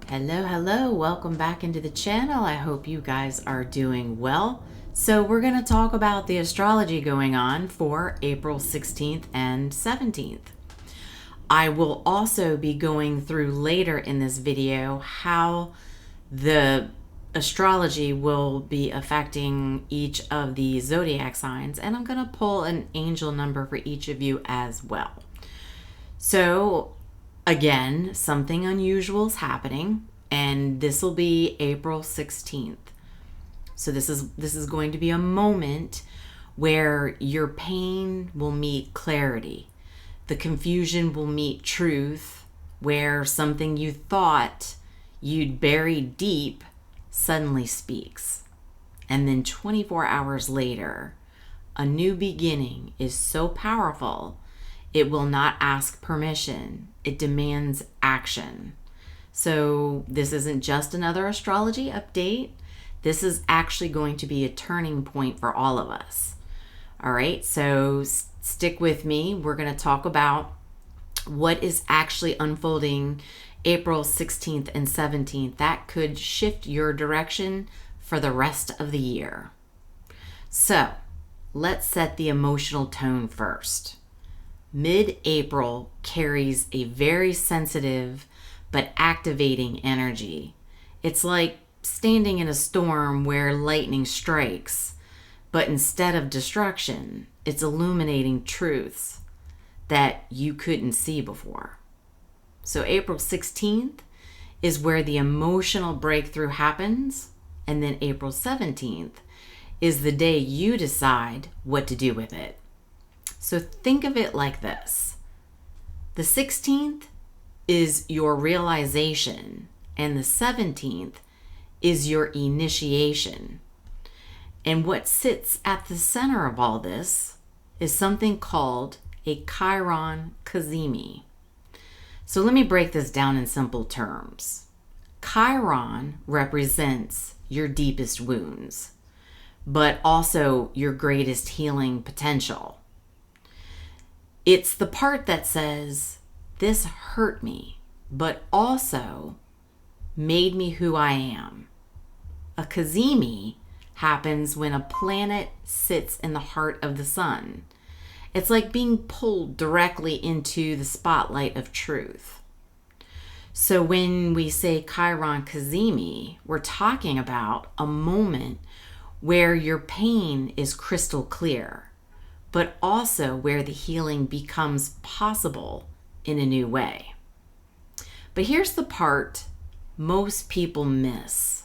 Hello, welcome back into the channel. I hope you guys are doing well. So we're going to talk about the astrology going on for April 16th and 17th. I will also be going through later in this video how the astrology will be affecting each of the zodiac signs, and I'm going to pull an angel number for each of you as well. So again, something unusual is happening, and this will be April 16th. So this is going to be a moment where your pain will meet clarity. The confusion will meet truth, where something you thought you'd buried deep suddenly speaks. And then 24 hours later, a new beginning is so powerful, it will not ask permission. It demands action. So this isn't just another astrology update. This is actually going to be a turning point for all of us. All right, so stick with me. We're going to talk about what is actually unfolding April 16th and 17th that could shift your direction for the rest of the year. So let's set the emotional tone first. Mid-April carries a very sensitive but activating energy. It's like standing in a storm where lightning strikes, but instead of destruction, it's illuminating truths that you couldn't see before. So April 16th is where the emotional breakthrough happens, and then April 17th is the day you decide what to do with it. So think of it like this. The 16th is your realization, and the 17th is your initiation. And what sits at the center of all this is something called a Chiron Kazemi. So let me break this down in simple terms. Chiron represents your deepest wounds, but also your greatest healing potential. It's the part that says, this hurt me, but also made me who I am. A Kazemi happens when a planet sits in the heart of the sun. It's like being pulled directly into the spotlight of truth. So when we say Chiron Kazemi, we're talking about a moment where your pain is crystal clear, but also where the healing becomes possible in a new way. But here's the part most people miss.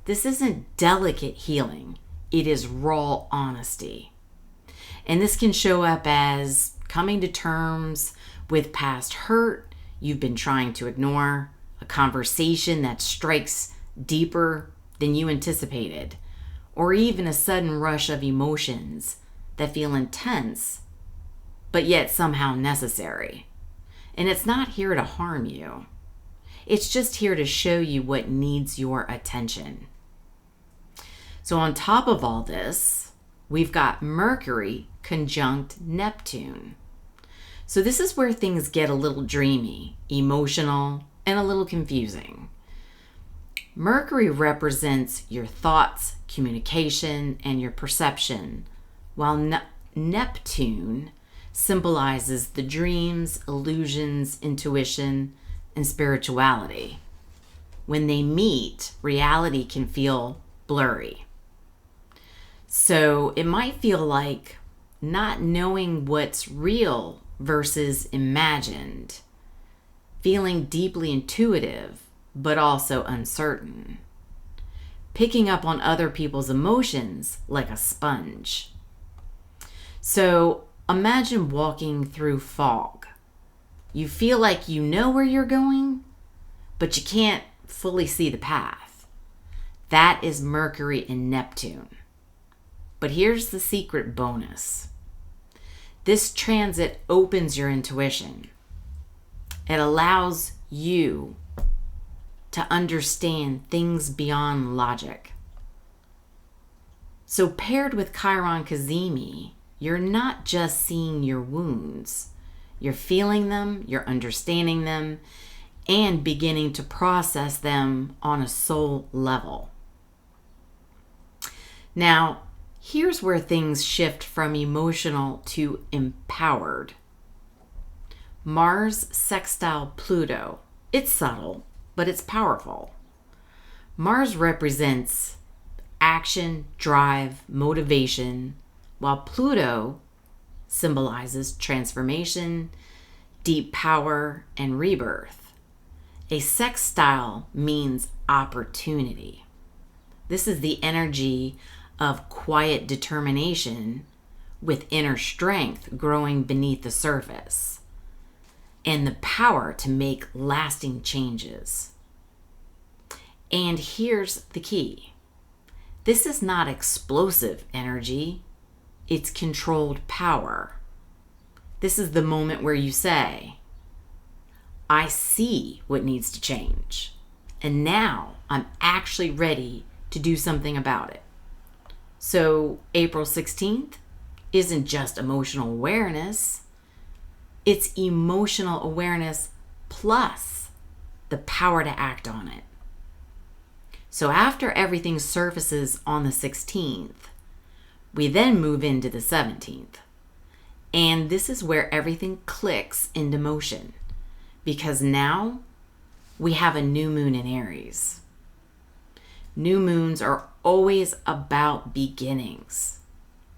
This isn't delicate healing. It is raw honesty. And this can show up as coming to terms with past hurt you've been trying to ignore, a conversation that strikes deeper than you anticipated, or even a sudden rush of emotions that feel intense, but yet somehow necessary. And it's not here to harm you. It's just here to show you what needs your attention. So on top of all this, we've got Mercury conjunct Neptune. So this is where things get a little dreamy, emotional, and a little confusing. Mercury represents your thoughts, communication, and your perception, while Neptune symbolizes the dreams, illusions, intuition, and spirituality. When they meet, reality can feel blurry. So it might feel like not knowing what's real versus imagined, feeling deeply intuitive, but also uncertain, picking up on other people's emotions like a sponge. So imagine walking through fog. You feel like you know where you're going, but you can't fully see the path. That is Mercury and Neptune. But here's the secret bonus. This transit opens your intuition. It allows you to understand things beyond logic. So paired with Chiron Kazemi, you're not just seeing your wounds. You're feeling them, you're understanding them, and beginning to process them on a soul level. Now, here's where things shift from emotional to empowered. Mars sextile Pluto. It's subtle, but it's powerful. Mars represents action, drive, motivation, while Pluto symbolizes transformation, deep power, and rebirth. A sextile means opportunity. This is the energy of quiet determination with inner strength growing beneath the surface, and the power to make lasting changes. And here's the key. This is not explosive energy. It's controlled power. This is the moment where you say, I see what needs to change, and now I'm actually ready to do something about it. So April 16th isn't just emotional awareness. It's emotional awareness plus the power to act on it. So after everything surfaces on the 16th, we then move into the 17th. And this is where everything clicks into motion, because now we have a new moon in Aries. New moons are always about beginnings,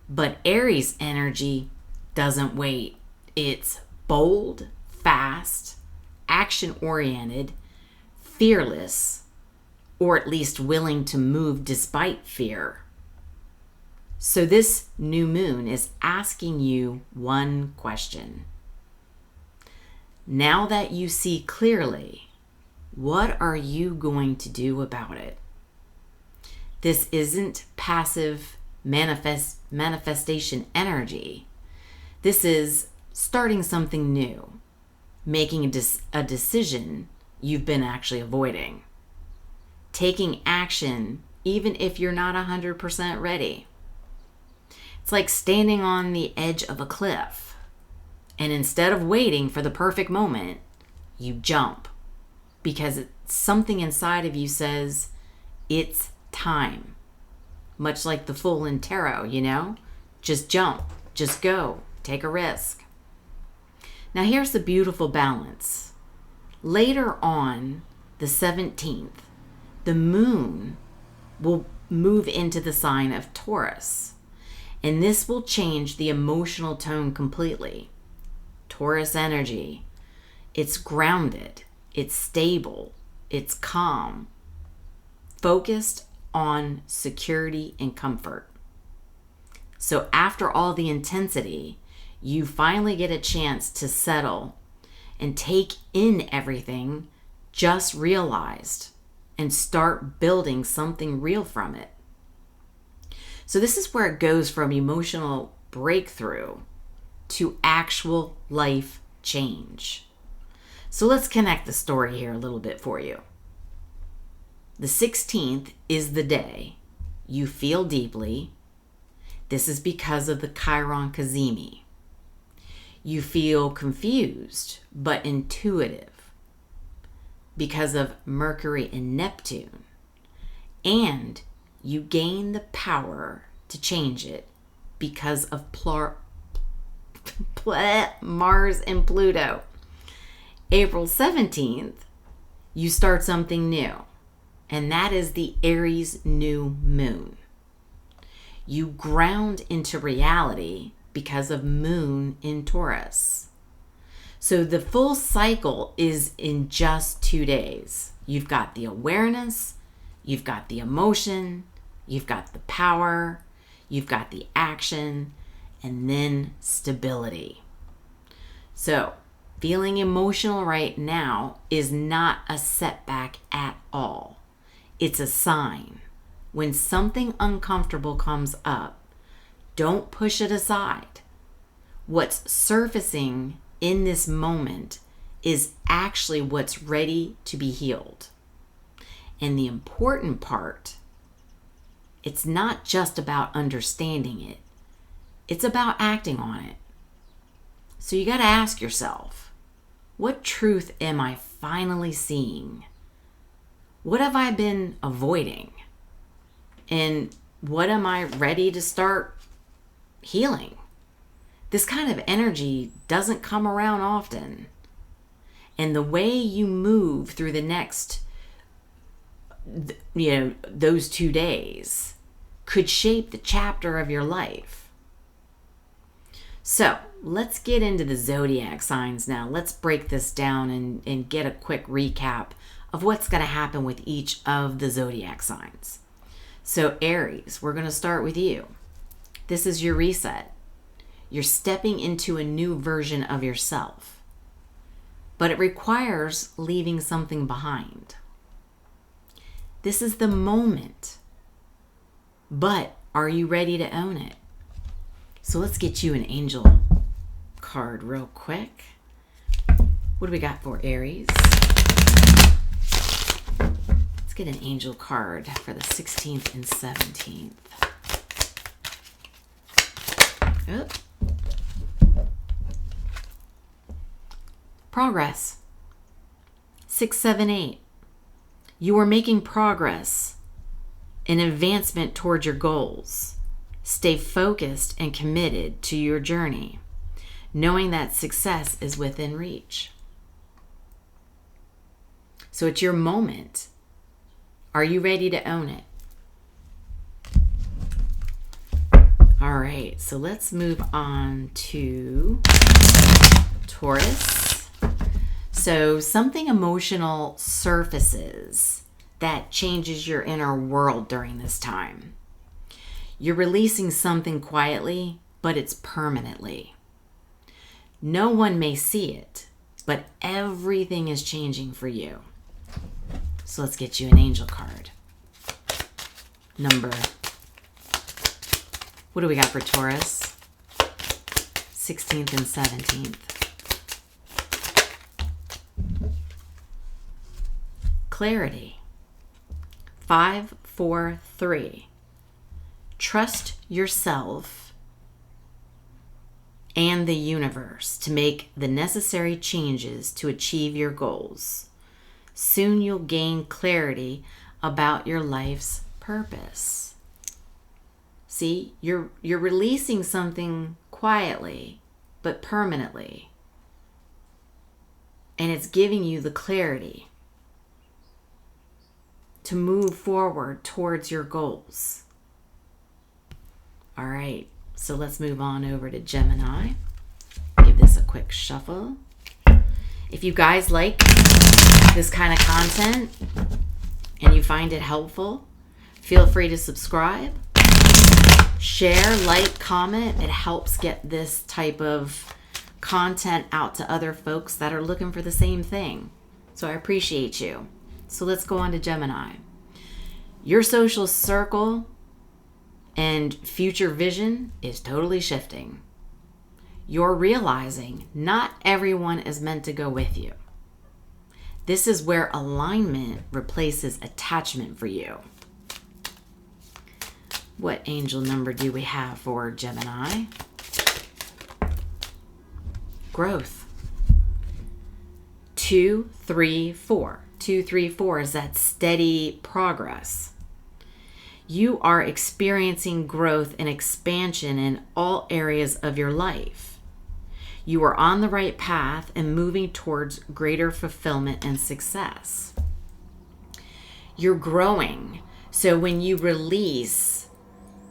but Aries energy doesn't wait. It's bold, fast, action-oriented, fearless, or at least willing to move despite fear. So this new moon is asking you one question. Now that you see clearly, what are you going to do about it? This isn't passive manifestation energy. This is starting something new, making a decision you've been actually avoiding, taking action even if you're not 100% ready. It's like standing on the edge of a cliff, and instead of waiting for the perfect moment, you jump because something inside of you says it's time. Much like the Fool in tarot, just jump, just go, take a risk. Now here's the beautiful balance. Later on, the 17th, the moon will move into the sign of Taurus. And this will change the emotional tone completely. Taurus energy, it's grounded, it's stable, it's calm, focused on security and comfort. So after all the intensity, you finally get a chance to settle and take in everything just realized and start building something real from it. So this is where it goes from emotional breakthrough to actual life change. So let's connect the story here a little bit for you. The 16th is the day you feel deeply. This is because of the Chiron Kazemi. You feel confused but intuitive because of Mercury and Neptune. And you gain the power to change it because of Mars and Pluto. April 17th, you start something new, and that is the Aries new moon. You ground into reality because of moon in Taurus. So the full cycle is in just 2 days. You've got the awareness, you've got the emotion, you've got the power, you've got the action, and then stability. So feeling emotional right now is not a setback at all. It's a sign. When something uncomfortable comes up, don't push it aside. What's surfacing in this moment is actually what's ready to be healed. And the important part, it's not just about understanding it. It's about acting on it. So you got to ask yourself, What truth am I finally seeing? What have I been avoiding? And what am I ready to start healing? This kind of energy doesn't come around often. And the way you move through the next, those 2 days could shape the chapter of your life. So let's get into the zodiac signs now. Let's break this down and get a quick recap of what's going to happen with each of the zodiac signs. So Aries, we're going to start with you. This is your reset. You're stepping into a new version of yourself, but it requires leaving something behind. This is the moment, but are you ready to own it? So let's get you an angel card real quick. What do we got for Aries? Let's get an angel card for the 16th and 17th. Oh. Progress. 6, 7, 8. You are making progress, an advancement towards your goals. Stay focused and committed to your journey, knowing that success is within reach. So it's your moment. Are you ready to own it? All right, so let's move on to Taurus. So something emotional surfaces that changes your inner world during this time. You're releasing something quietly, but it's permanently. No one may see it, but everything is changing for you. So let's get you an angel card. What do we got for Taurus? 16th and 17th. Clarity. 5, 4, 3. Trust yourself and the universe to make the necessary changes to achieve your goals. Soon you'll gain clarity about your life's purpose. See, you're releasing something quietly, but permanently. And it's giving you the clarity to move forward towards your goals. All right, so let's move on over to Gemini. Give this a quick shuffle. If you guys like this kind of content and you find it helpful, feel free to subscribe, share, like, comment. It helps get this type of content out to other folks that are looking for the same thing. So I appreciate you. So let's go on to Gemini. Your social circle and future vision is totally shifting. You're realizing not everyone is meant to go with you. This is where alignment replaces attachment for you. What angel number do we have for Gemini? Growth. 2, 3, 4. 2, 3, 4 is that steady progress. You are experiencing growth and expansion in all areas of your life. You are on the right path and moving towards greater fulfillment and success. You're growing. So when you release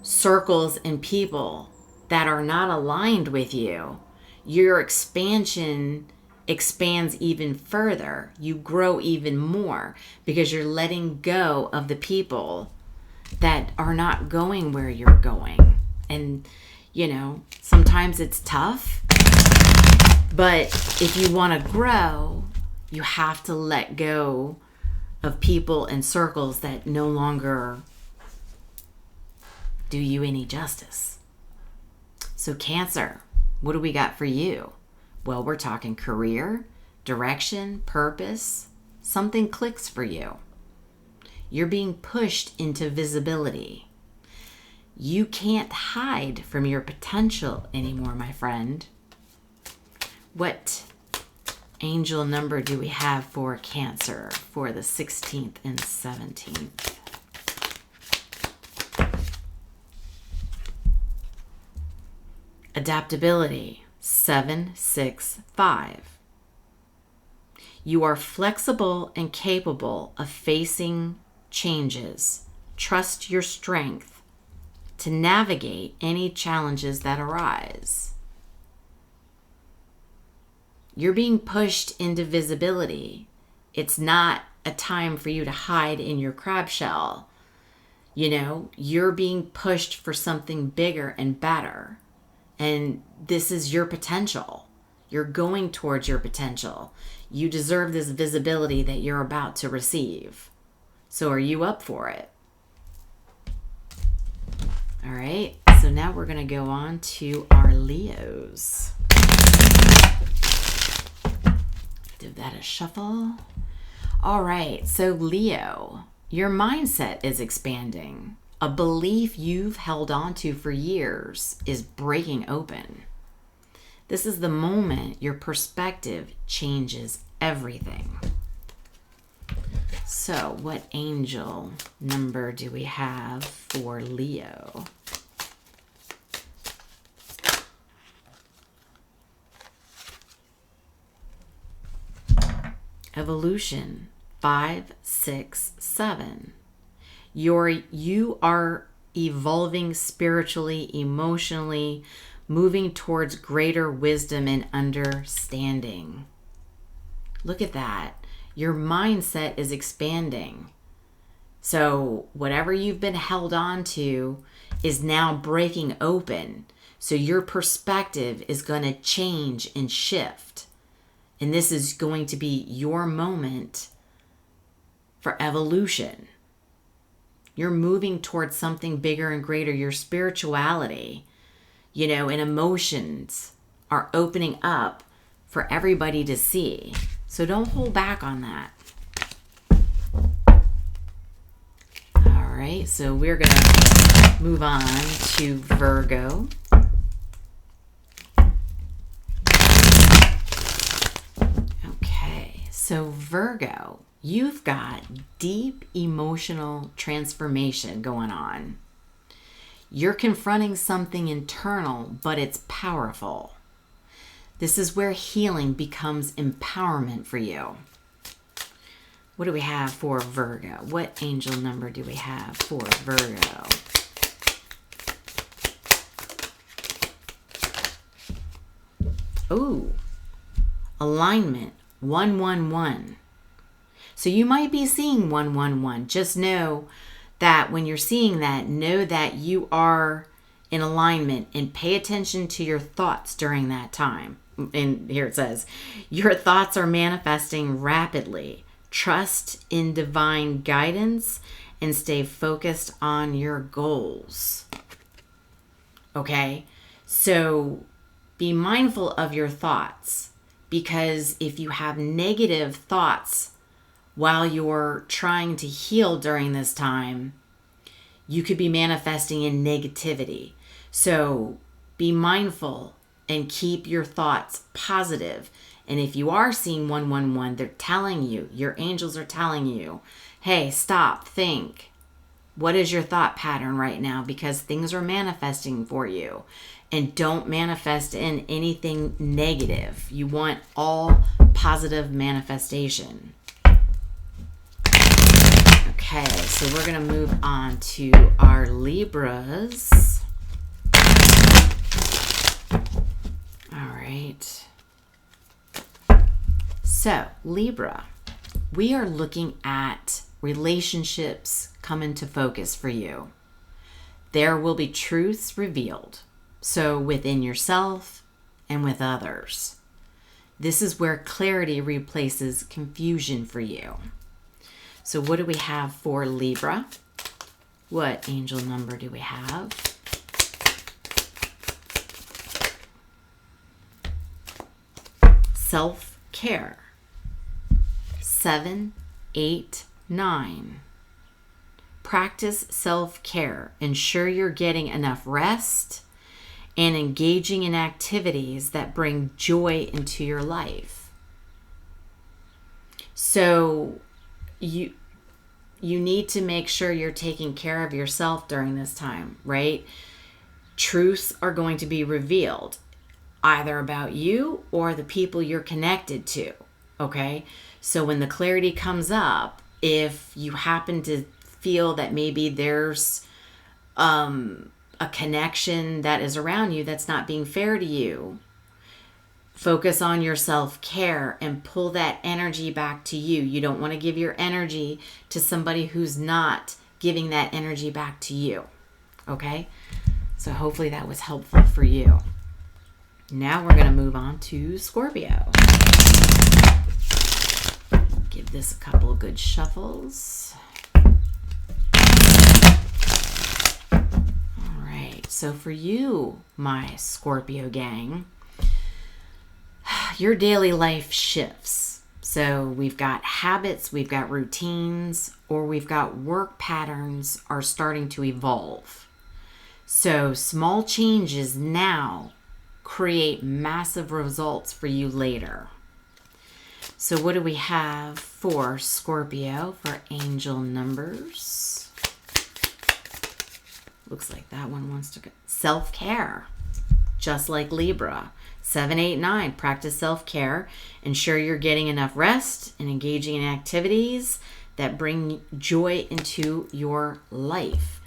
circles and people that are not aligned with you, your expansion expands even further. You grow even more because you're letting go of the people that are not going where you're going. And, sometimes it's tough, but if you want to grow, you have to let go of people and circles that no longer do you any justice. So Cancer, what do we got for you? Well, we're talking career, direction, purpose. Something clicks for you. You're being pushed into visibility. You can't hide from your potential anymore, my friend. What angel number do we have for Cancer for the 16th and 17th? Adaptability, 765. You are flexible and capable of facing changes. Trust your strength to navigate any challenges that arise. You're being pushed into visibility. It's not a time for you to hide in your crab shell. You know, you're being pushed for something bigger and better. And this is your potential. You're going towards your potential. You deserve this visibility that you're about to receive. So are you up for it? All right. So now we're going to go on to our Leos. Give that a shuffle. All right. So Leo, your mindset is expanding. A belief you've held on to for years is breaking open. This is the moment your perspective changes everything. So, what angel number do we have for Leo? Evolution, 5, 6, 7. You are evolving spiritually, emotionally, moving towards greater wisdom and understanding. Look at that. Your mindset is expanding. So whatever you've been held on to is now breaking open. So your perspective is going to change and shift. And this is going to be your moment for evolution. You're moving towards something bigger and greater. Your spirituality, you know, and emotions are opening up for everybody to see. So don't hold back on that. All right, so we're going to move on to Virgo. Okay, so Virgo, you've got deep emotional transformation going on. You're confronting something internal, but it's powerful. This is where healing becomes empowerment for you. What do we have for Virgo? What angel number do we have for Virgo? Oh, alignment, 111. So you might be seeing 111. Just know that when you're seeing that, know that you are in alignment and pay attention to your thoughts during that time. And here it says, your thoughts are manifesting rapidly. Trust in divine guidance and stay focused on your goals. Okay, so be mindful of your thoughts, because if you have negative thoughts while you're trying to heal during this time, you could be manifesting in negativity. So be mindful and keep your thoughts positive. And if you are seeing 111, they're telling you, your angels are telling you, hey, stop, think. What is your thought pattern right now? Because things are manifesting for you. And don't manifest in anything negative. You want all positive manifestation. Okay, so we're going to move on to our Libras. All right. So, Libra, we are looking at relationships come into focus for you. There will be truths revealed. So, within yourself and with others. This is where clarity replaces confusion for you. So, what do we have for Libra? What angel number do we have? Self-care. 7, 8, 9. Practice self-care. Ensure you're getting enough rest and engaging in activities that bring joy into your life. So you need to make sure you're taking care of yourself during this time, right? Truths are going to be revealed, either about you or the people you're connected to, okay? So when the clarity comes up, if you happen to feel that maybe there's a connection that is around you that's not being fair to you, focus on your self-care and pull that energy back to you. You don't want to give your energy to somebody who's not giving that energy back to you, okay? So hopefully that was helpful for you. Now we're going to move on to Scorpio. Give this a couple of good shuffles. All right. So for you, my Scorpio gang, your daily life shifts. So we've got habits, we've got routines, or we've got work patterns are starting to evolve. So small changes now create massive results for you later. So what do we have for Scorpio for angel numbers? Looks like that one wants to go. Self-care, just like Libra. 7, 8, 9, practice self-care. Ensure you're getting enough rest and engaging in activities that bring joy into your life.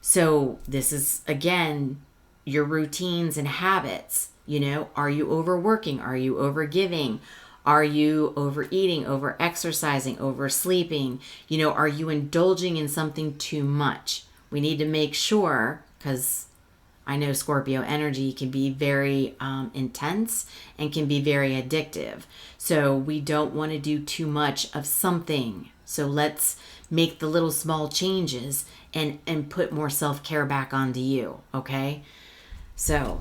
So this is, again, your routines and habits. You know, are you overworking? Are you overgiving? Are you overeating, over-exercising, oversleeping? You know, are you indulging in something too much? We need to make sure, because I know Scorpio energy can be very intense and can be very addictive. So we don't want to do too much of something. So let's make the little small changes and put more self-care back onto you, okay? So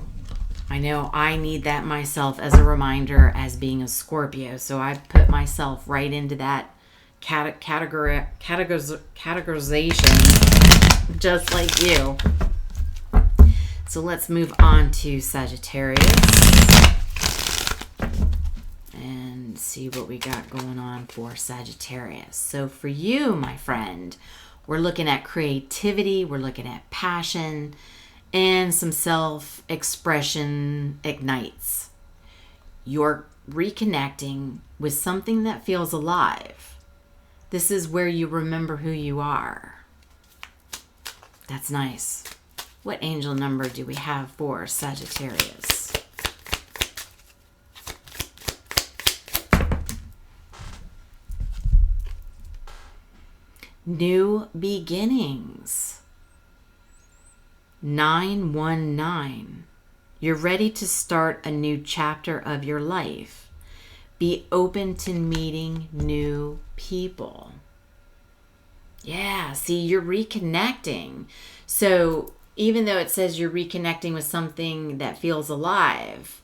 I know I need that myself as a reminder as being a Scorpio. So I put myself right into that categorization, just like you. So let's move on to Sagittarius and see what we got going on for Sagittarius. So for you, my friend, we're looking at creativity, we're looking at passion, and some self-expression ignites. You're reconnecting with something that feels alive. This is where you remember who you are. That's nice. What angel number do we have for Sagittarius? New beginnings. 919. You're ready to start a new chapter of your life. Be open to meeting new people. Yeah, see, you're reconnecting. So even though it says you're reconnecting with something that feels alive,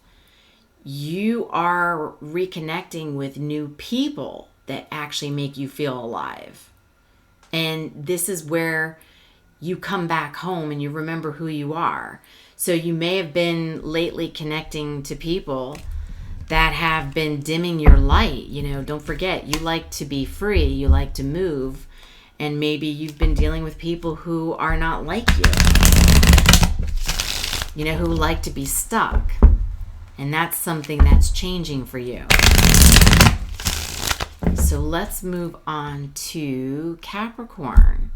you are reconnecting with new people that actually make you feel alive. And this is where you come back home and you remember who you are. So you may have been lately connecting to people that have been dimming your light. You know, don't forget, you like to be free, you like to move, and maybe you've been dealing with people who are not like you. You know, who like to be stuck. And that's something that's changing for you. So let's move on to Capricorn.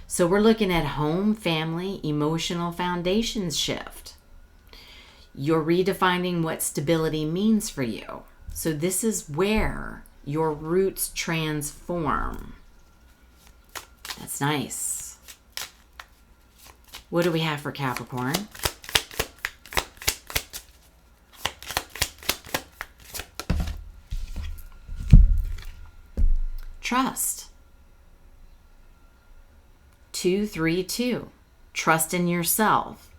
So we're looking at home, family, emotional foundations shift. You're redefining what stability means for you. So this is where your roots transform. That's nice. What do we have for Capricorn? Trust. 232. Trust in yourself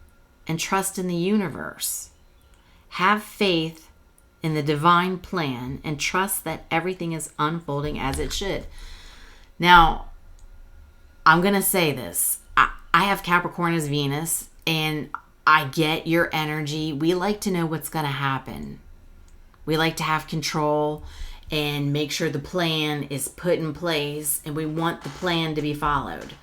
and trust in the universe. Have faith in the divine plan and trust that everything is unfolding as it should. Now, I'm going to say this. I have Capricorn as Venus, and I get your energy. We like to know what's going to happen. We like to have control. and make sure the plan is put in place, and we want the plan to be followed.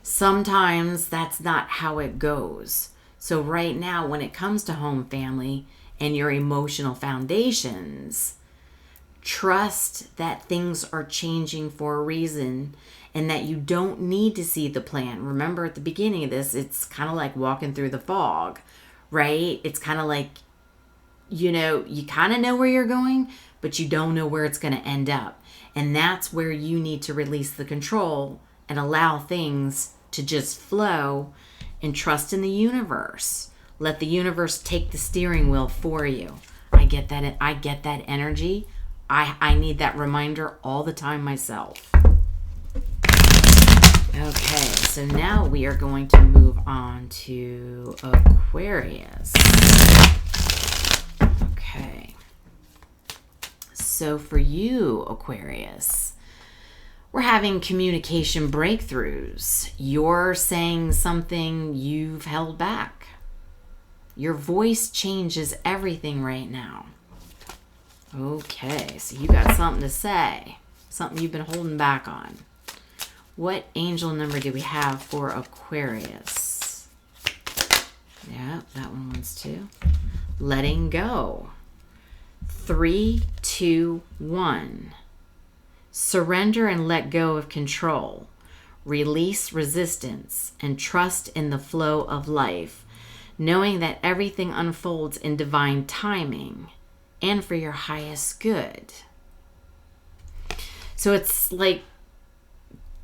Sometimes that's not how it goes. So right now, when it comes to home, family, and your emotional foundations, trust that things are changing for a reason and that you don't need to see the plan. Remember at the beginning of this, it's kind of like walking through the fog, right? It's kind of like, you kind of know where you're going, but you don't know where it's going to end up. And that's where you need to release the control and allow things to just flow and trust in the universe. Let the universe take the steering wheel for you. I get that energy. I need that reminder all the time myself. Okay, so now we are going to move on to Aquarius. Okay. So for you, Aquarius, we're having communication breakthroughs. You're saying something you've held back. Your voice changes everything right now. Okay, so you got something to say. Something you've been holding back on. What angel number do we have for Aquarius? Yeah, that one wants to. Letting go. 3, 2, 1. Surrender and let go of control. Release resistance and trust in the flow of life, knowing that everything unfolds in divine timing and for your highest good. So it's like,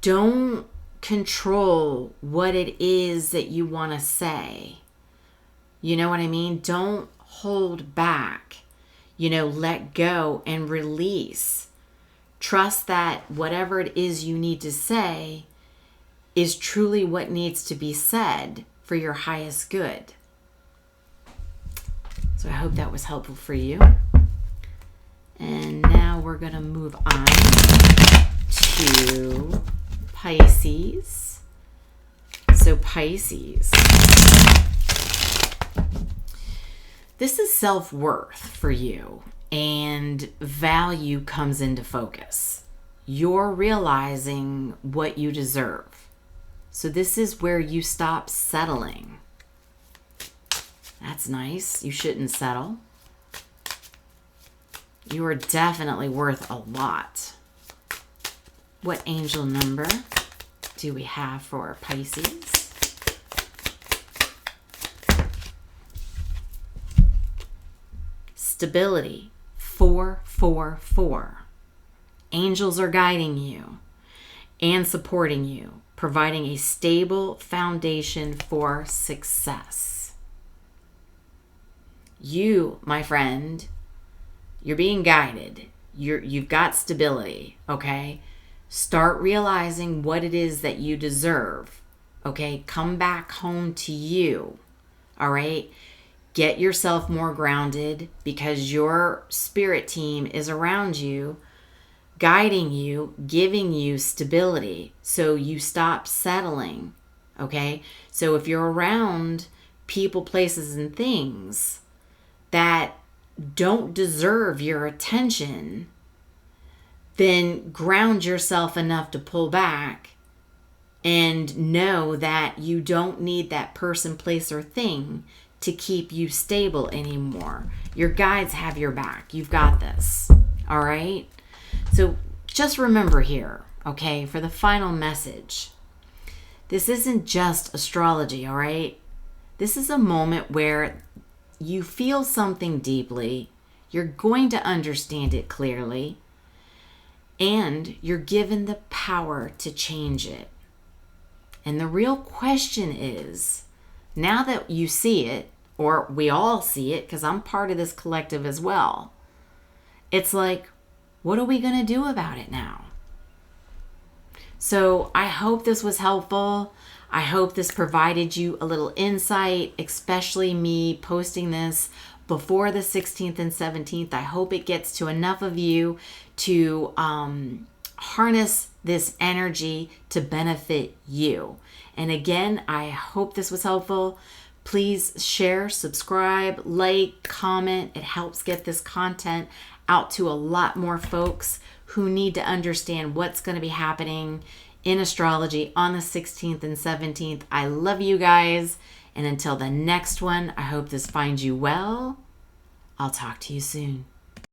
don't control what it is that you want to say. You know what I mean? Don't hold back. Let go and release. Trust that whatever it is you need to say is truly what needs to be said for your highest good. So I hope that was helpful for you. And now we're going to move on to Pisces. So Pisces. This is self-worth for you, and value comes into focus. You're realizing what you deserve. So this is where you stop settling. That's nice. You shouldn't settle. You are definitely worth a lot. What angel number do we have for Pisces? Stability. 4, 4, 4. Angels are guiding you and supporting you, providing a stable foundation for success. You, my friend, you're being guided. You've got stability, okay? Start realizing what it is that you deserve, okay? Come back home to you, all right? Get yourself more grounded because your spirit team is around you, guiding you, giving you stability so you stop settling, okay? So if you're around people, places, and things that don't deserve your attention, then ground yourself enough to pull back and know that you don't need that person, place, or thing to keep you stable anymore. Your guides have your back. You've got this. All right? So just remember here, okay, for the final message, this isn't just astrology, all right? This is a moment where you feel something deeply, you're going to understand it clearly, and you're given the power to change it. And the real question is, now that you see it, or we all see it, because I'm part of this collective as well, it's like, what are we going to do about it now? So I hope this was helpful. I hope this provided you a little insight, especially me posting this before the 16th and 17th. I hope it gets to enough of you to harness this energy to benefit you. And again, I hope this was helpful. Please share, subscribe, like, comment. It helps get this content out to a lot more folks who need to understand what's going to be happening in astrology on the 16th and 17th. I love you guys. And until the next one, I hope this finds you well. I'll talk to you soon.